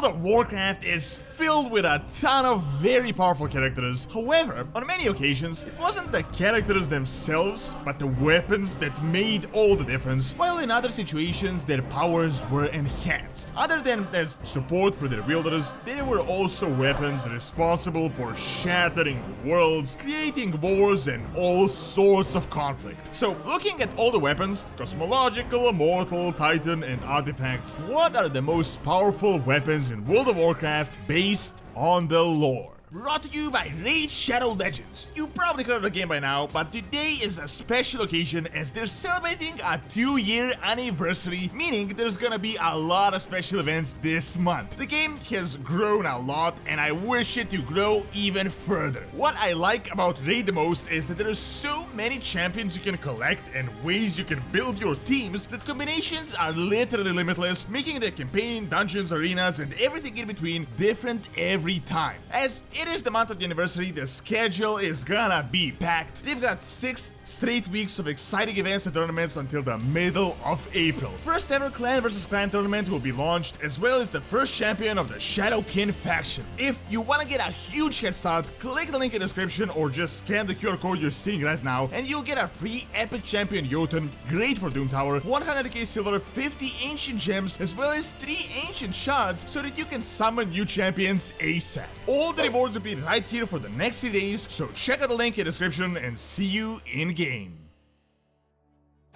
World of Warcraft is filled with a ton of very powerful characters. However, on many occasions, it wasn't the characters themselves, but the weapons that made all the difference, while in other situations their powers were enhanced. Other than as support for their wielders, there were also weapons responsible for shattering worlds, creating wars, and all sorts of conflict. So, looking at all the weapons, cosmological, immortal, titan, and artifacts, what are the most powerful weapons in World of Warcraft based on the lore? Brought to you by Raid Shadow Legends. You probably heard of the game by now, but today is a special occasion as they're celebrating a 2-year anniversary, meaning there's gonna be a lot of special events this month. The game has grown a lot and I wish it to grow even further. What I like about Raid the most is that there are so many champions you can collect and ways you can build your teams that combinations are literally limitless, making the campaign, dungeons, arenas, and everything in between different every time. As it is the month of the anniversary, the schedule is gonna be packed. They've got 6 straight weeks of exciting events and tournaments until the middle of April. First ever clan versus clan tournament will be launched, as well as the first champion of the Shadowkin faction. If you wanna get a huge head start, click the link in the description or just scan the QR code you're seeing right now and you'll get a free epic champion Jotun, great for Doom Tower, 100k silver, 50 ancient gems, as well as 3 ancient shards so that you can summon new champions ASAP. All the rewards will be right here for the next 3 days, so check out the link in the description and see you in game.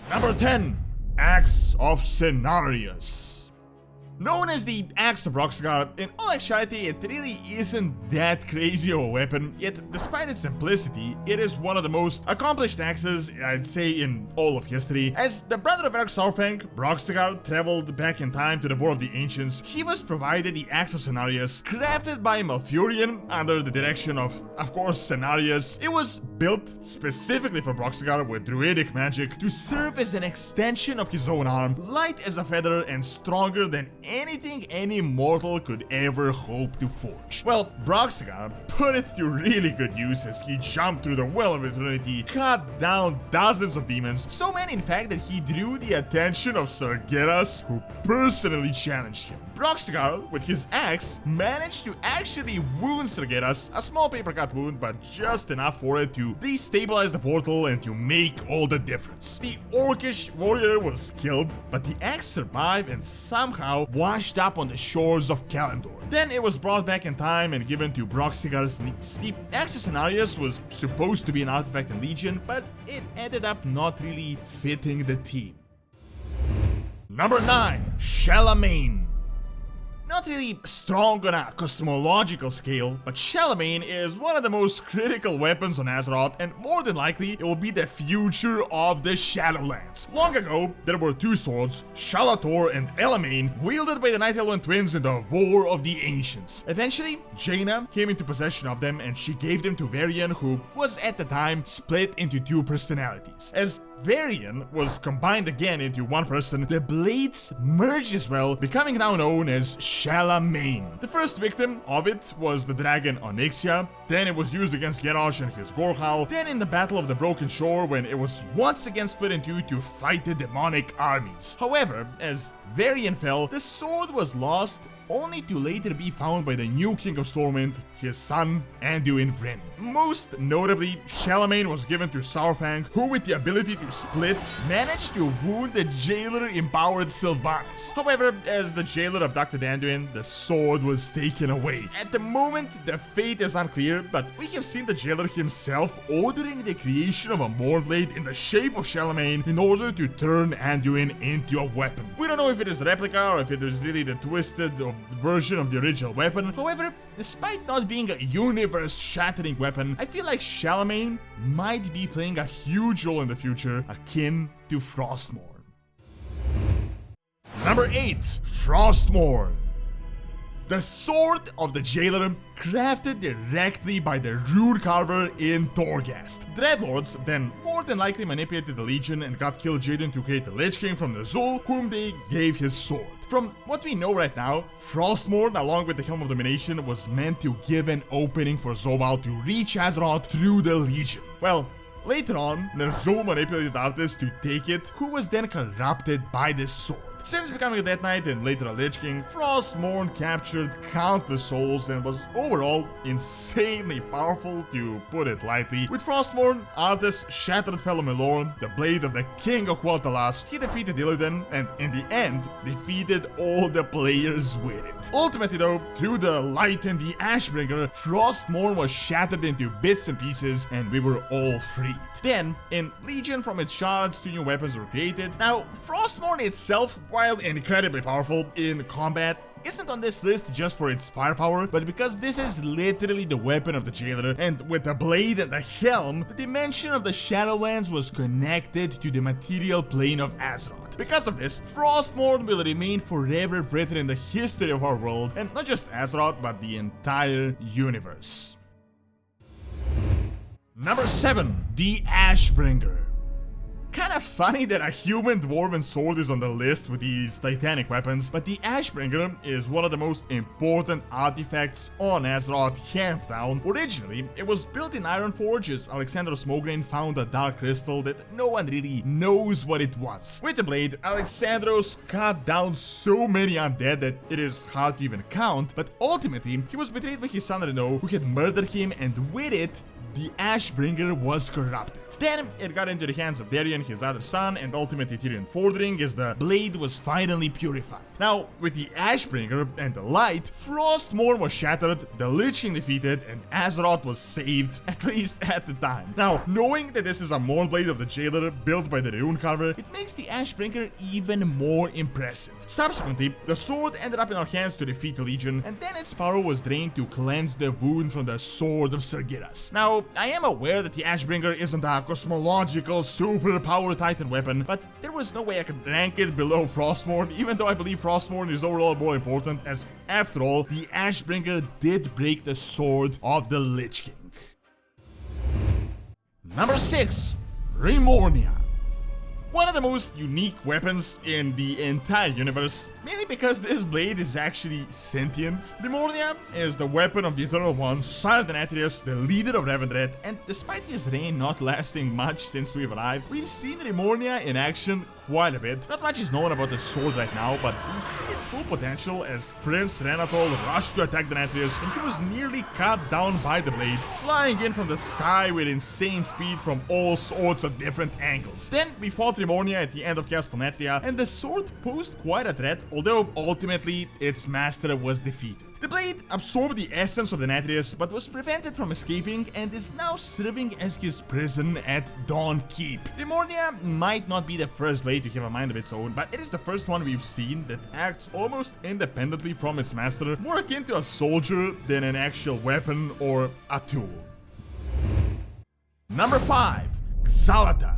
Number 10. Axe of Cenarius. Known as the Axe of Roxgar, in all actuality it really isn't that crazy of a weapon, yet despite its simplicity, it is one of the most accomplished axes, I'd say, in all of history. As the brother of Eric Saurfang, Broxgar traveled back in time to the War of the Ancients, he was provided the Axe of Cenarius, crafted by Malfurion under the direction of course, Cenarius. It was built specifically for Broxgar with druidic magic to serve as an extension of his own arm, light as a feather and stronger than anything any mortal could ever hope to forge. Well, Broxgar put it to really good use as he jumped through the Well of Eternity, cut down dozens of demons, so many in fact that he drew the attention of Sargeras, who personally challenged him. Broxgar, with his axe, managed to actually wound Sargeras, a small paper cut wound, but just enough for it to destabilize the portal and to make all the difference. The orcish warrior was killed, but the axe survived and somehow washed up on the shores of Kalimdor. Then it was brought back in time and given to Broxgar's niece. The Axe of Cenarius was supposed to be an artifact in Legion, but it ended up not really fitting the theme. Number 9. Chalamine. Not really strong on a cosmological scale, but Chalamine is one of the most critical weapons on Azeroth, and more than likely it will be the future of the Shadowlands. Long ago, there were 2 swords, Shalator and Elamine, wielded by the Night Elven twins in the War of the Ancients. Eventually, Jaina came into possession of them and she gave them to Varian, who was at the time split into 2 personalities. As Varian was combined again into one person, the blades merged as well, becoming now known as Chalamine. The first victim of it was the dragon Onyxia, then it was used against Garrosh and his Gorhal, then in the Battle of the Broken Shore when it was once again split in 2 to fight the demonic armies. However, as Varian fell, the sword was lost, only to later be found by the new King of Stormwind, his son, Anduin Vryn. Most notably, Chalamine was given to Saurfang, who with the ability to split, managed to wound the jailer-empowered Sylvanas. However, as the jailer abducted Anduin, the sword was taken away. At the moment, the fate is unclear, but we have seen the jailer himself ordering the creation of a Mournblade in the shape of Chalamine in order to turn Anduin into a weapon. We don't know if it is a replica or if it is really the twisted version of the original weapon. However, despite not being a universe-shattering weapon, I feel like Chalamine might be playing a huge role in the future, akin to Frostmourne. Number 8. Frostmourne. The Sword of the Jailer, crafted directly by the Rune Carver in Torghast. Dreadlords then more than likely manipulated the Legion and got Kill Jaden to create the Lich King from the Zul, whom they gave his sword. From what we know right now, Frostmourne, along with the Helm of Domination, was meant to give an opening for Zobal to reach Azeroth through the Legion. Well, later on, Ner'zhul manipulated Arthas to take it, who was then corrupted by this sword. Since becoming a Death Knight and later a Lich King, Frostmourne captured countless souls and was overall insanely powerful, to put it lightly. With Frostmourne, Arthas shattered fellow Melorn, the blade of the King of Ultalash. He defeated Illidan and in the end defeated all the players with it. Ultimately though, through the light and the Ashbringer, Frostmourne was shattered into bits and pieces and we were all freed. Then, in Legion, from its shards, 2 new weapons were created. Now, Frostmourne itself, while incredibly powerful in combat, isn't on this list just for its firepower, but because this is literally the weapon of the Jailer, and with the blade and the helm, the dimension of the Shadowlands was connected to the material plane of Azeroth. Because of this, Frostmourne will remain forever written in the history of our world, and not just Azeroth, but the entire universe. Number 7. The Ashbringer. Kinda funny that a human dwarven sword is on the list with these titanic weapons, but the Ashbringer is one of the most important artifacts on Azeroth, hands down. Originally, it was built in Ironforge as Alexandros Mograine found a dark crystal that no one really knows what it was. With the blade, Alexandros cut down so many undead that it is hard to even count, but ultimately, he was betrayed by his son Renaud, who had murdered him, and with it, the Ashbringer was corrupted. Then it got into the hands of Darien, his other son, and ultimately Tyrion Fordring, as the blade was finally purified. Now, with the Ashbringer and the light, Frostmourne was shattered, the Lich King defeated, and Azeroth was saved, at least at the time. Now, knowing that this is a Mournblade of the Jailer built by the Runecarver, it makes the Ashbringer even more impressive. Subsequently, the sword ended up in our hands to defeat the Legion, and then its power was drained to cleanse the wound from the Sword of Sargeras. Now, I am aware that the Ashbringer isn't a cosmological superpower titan weapon, but there was no way I could rank it below Frostmourne, even though I believe Frostmourne is overall more important, as after all, the Ashbringer did break the sword of the Lich King. Number 6. Ramornia. One of the most unique weapons in the entire universe, mainly because this blade is actually sentient. Ramornia is the weapon of the Eternal One, Sire Denatrius, the leader of Revendreth, and despite his reign not lasting much since we've arrived, we've seen Ramornia in action quite a bit. Not much is known about the sword right now, but we've seen its full potential as Prince Renatol rushed to attack Denatrius, and he was nearly cut down by the blade, flying in from the sky with insane speed from all sorts of different angles. Then we fought Ramornia at the end of Castle Natria, and the sword posed quite a threat, although ultimately its master was defeated. The blade absorbed the essence of Denatrius, but was prevented from escaping and is now serving as his prison at Dawn Keep. Ramornia might not be the first blade to have a mind of its own, but it is the first one we've seen that acts almost independently from its master, more akin to a soldier than an actual weapon or a tool. Number 5. Xalda.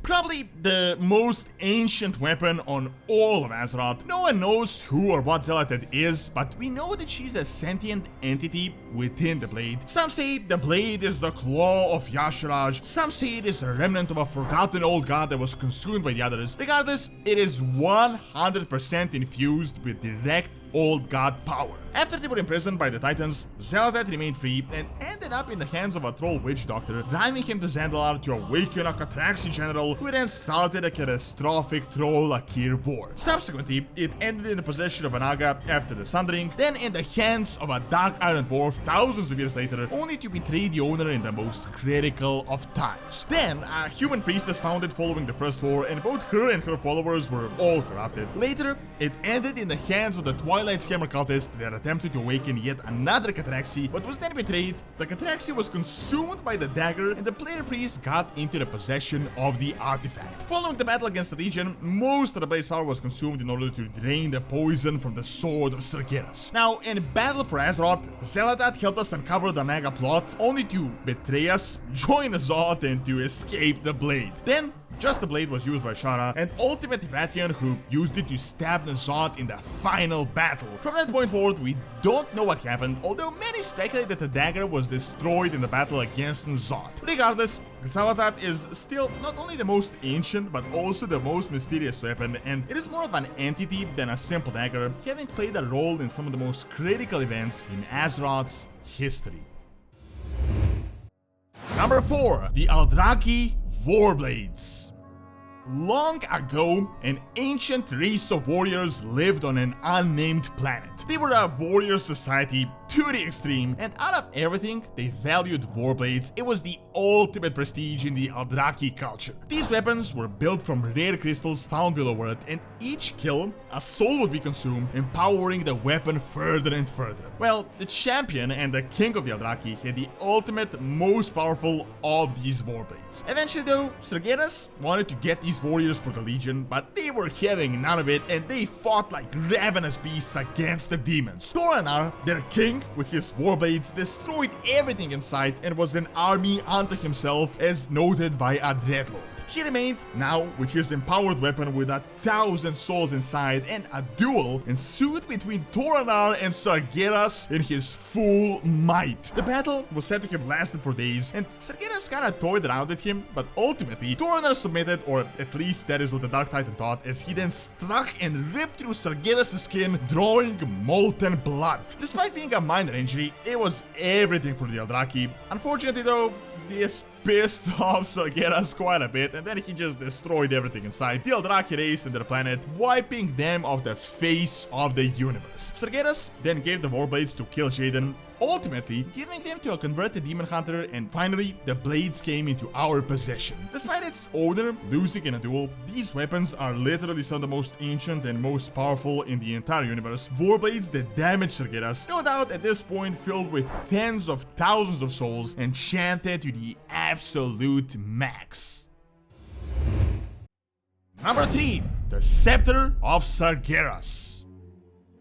Probably the most ancient weapon on all of Azeroth. No one knows who or what Xalda is, but we know that she's a sentient entity within the blade. Some say the blade is the claw of Y'Shaarj, some say it is a remnant of a forgotten old god that was consumed by the others. Regardless, it is 100% infused with direct old god power. After they were imprisoned by the Titans, Xalda remained free and ended up in the hands of a troll witch doctor, driving him to Zandalar to awaken a Catraxi general who then started a catastrophic troll-Akir war. Subsequently, it ended in the possession of a Naga after the Sundering, then in the hands of a Dark Iron Dwarf thousands of years later, only to betray the owner in the most critical of times. Then, a human priestess found it following the First War, and both her and her followers were all corrupted. Later, it ended in the hands of the Twilight Scammer cultist that attempted to awaken yet another Catraxi, but was then betrayed. The Catraxi was consumed by the dagger, and the player priest got into the possession of the artifact. Following the battle against the Legion, most of the blaze power was consumed in order to drain the poison from the Sword of Sargeras. Now, in Battle for Azeroth, Xalda helped us uncover the Naga plot, only to betray us, join Azot, and to escape the blade. Then, just the blade was used by Shara, and ultimately Rathian, who used it to stab N'Zoth in the final battle. From that point forward, we don't know what happened, although many speculate that the dagger was destroyed in the battle against N'Zoth. Regardless, Xalda is still not only the most ancient, but also the most mysterious weapon, and it is more of an entity than a simple dagger, having played a role in some of the most critical events in Azeroth's history. Number 4. The Adraki War Blades. Long ago, an ancient race of warriors lived on an unnamed planet. They were a warrior society to the extreme, and out of everything, they valued war blades. It was the ultimate prestige in the Adraki culture. These weapons were built from rare crystals found below Earth, and each kill, a soul would be consumed, empowering the weapon further and further. Well, the champion and the king of the Adraki had the ultimate, most powerful of these war blades. Eventually though, Sargeras wanted to get these warriors for the Legion, but they were having none of it, and they fought like ravenous beasts against the demons. Doronar, their king, with his warblades, destroyed everything in sight and was an army unto himself, as noted by a Dreadlord. He remained, now with his empowered weapon with 1,000 souls inside, and a duel ensued between Doronar and Sargeras in his full might. The battle was said to have lasted for days, and Sargeras kinda toyed around with him, but ultimately Doronar submitted, or at least that is what the Dark Titan thought, as he then struck and ripped through Sargeras' skin, drawing molten blood. Despite being a minor injury, it was everything for the Adraki. Unfortunately though, this pissed off Sargeras quite a bit, and then he just destroyed everything in sight, the Adraki race and their planet, wiping them off the face of the universe. Sargeras then gave the warblades to kill Jaden, ultimately giving them to a converted demon hunter, and finally the blades came into our possession. Despite its owner losing in a duel, these weapons are literally some of the most ancient and most powerful in the entire universe. Warblades that damage Sargeras, no doubt at this point filled with tens of thousands of souls, enchanted to the absolute max. Number 3. The Scepter of Sargeras.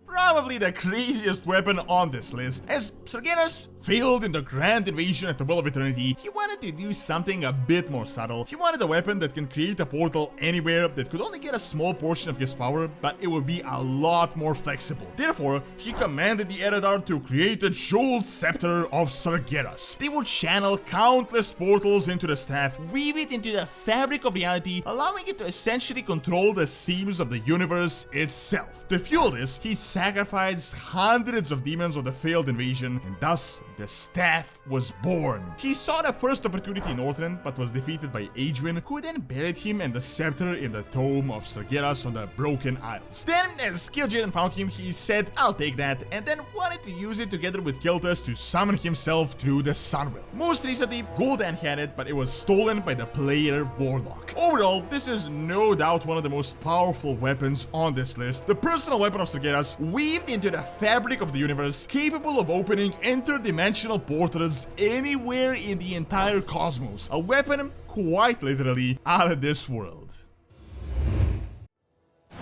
Probably the craziest weapon on this list. As Sargeras failed in the grand invasion at the Well of Eternity, he wanted to do something a bit more subtle. He wanted a weapon that can create a portal anywhere, that could only get a small portion of his power, but it would be a lot more flexible. Therefore, he commanded the Eredar to create a jeweled Scepter of Sargeras. They would channel countless portals into the staff, weave it into the fabric of reality, allowing it to essentially control the seams of the universe itself. To fuel this, he sacrificed hundreds of demons of the failed invasion, and thus the staff was born. He saw the first opportunity in Northrend, but was defeated by Adwin, who then buried him and the scepter in the tomb of Sargeras on the Broken Isles. Then, as Kil'jaeden found him, he said, "I'll take that," and then wanted to use it together with Kil'tas to summon himself through the Sunwell. Most recently, Gul'dan had it, but it was stolen by the player Warlock. Overall, this is no doubt one of the most powerful weapons on this list. The personal weapon of Sargeras, weaved into the fabric of the universe, capable of opening interdimensional portals anywhere in the entire cosmos. A weapon quite literally out of this world.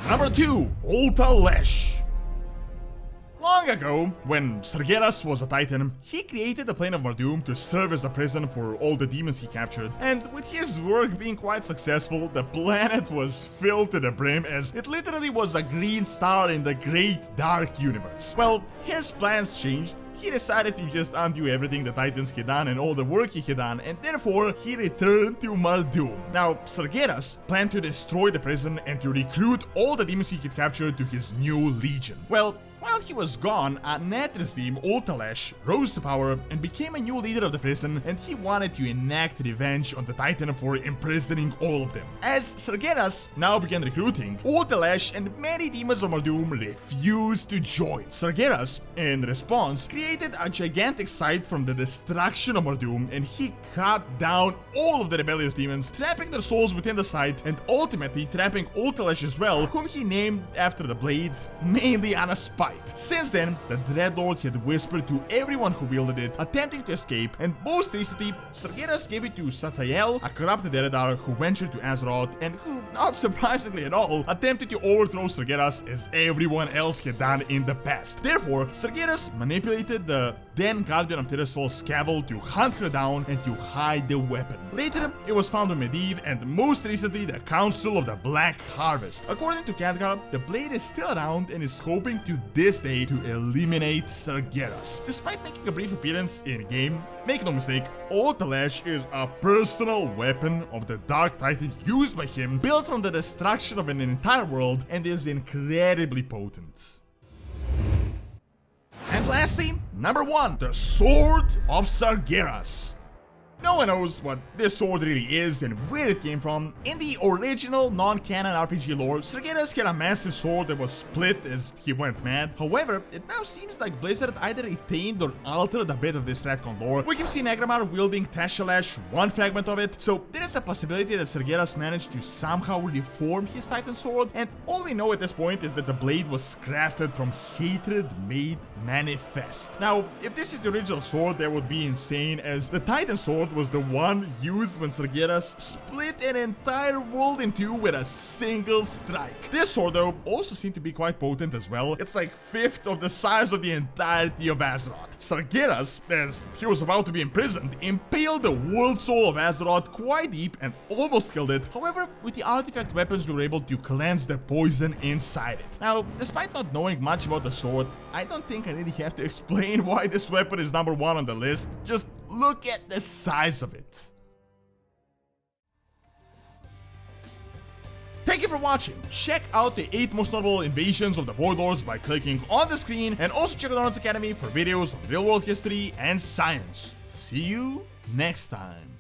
Number 2. Ultalash. Long ago, when Sargeras was a titan, he created the plane of Mardum to serve as a prison for all the demons he captured, and with his work being quite successful, the planet was filled to the brim, as it literally was a green star in the great dark universe. Well, his plans changed. He decided to just undo everything the Titans had done and all the work he had done, and therefore he returned to Mardum. Now, Sargeras planned to destroy the prison and to recruit all the demons he had captured to his new legion. Well, while he was gone, a Natris team, Ultalash, rose to power and became a new leader of the prison, and he wanted to enact revenge on the Titan for imprisoning all of them. As Sargeras now began recruiting, Ultalash and many demons of Mardum refused to join. Sargeras, in response, created a gigantic site from the destruction of Mardum, and he cut down all of the rebellious demons, trapping their souls within the site, and ultimately trapping Ultalash as well, whom he named after the blade, mainly on a spite. Since then, the Dreadlord had whispered to everyone who wielded it, attempting to escape, and most recently, Sargeras gave it to Satael, a corrupted Eredar who ventured to Azeroth, and who, not surprisingly at all, attempted to overthrow Sargeras as everyone else had done in the past. Therefore, Sargeras manipulated the then Guardian of Tirisfal's Scavel to hunt her down and to hide the weapon. Later, it was found on Medivh, and most recently, the Council of the Black Harvest. According to Khadgar, the blade is still around and is hoping to this day to eliminate Sargeras. Despite making a brief appearance in-game, make no mistake, Ultalash is a personal weapon of the Dark Titan used by him, built from the destruction of an entire world, and is incredibly potent. And lastly, number 1, the Sword of Sargeras. No one knows what this sword really is and where it came from. In the original non-canon RPG lore, Sargeras had a massive sword that was split as he went mad. However, it now seems like Blizzard either retained or altered a bit of this retcon lore. We can see Negramar wielding Ultalash, one fragment of it, so there is a possibility that Sargeras managed to somehow reform his Titan sword, and all we know at this point is that the blade was crafted from hatred made manifest. Now, if this is the original sword, that would be insane, as the Titan sword was the one used when Sargeras split an entire world in two with a single strike. This sword though also seemed to be quite potent as well. It's like fifth of the size of the entirety of Azeroth. Sargeras, as he was about to be imprisoned, impaled the world soul of Azeroth quite deep and almost killed it. However, with the artifact weapons we were able to cleanse the poison inside it. Now, despite not knowing much about the sword, I don't think I really have to explain why this weapon is number 1 on the list. Just look at the size of it. Thank you for watching. Check out the 8 most notable invasions of the Void Lords by clicking on the screen, and also check out Doronsmovies Academy for videos on real world history and science. See you next time.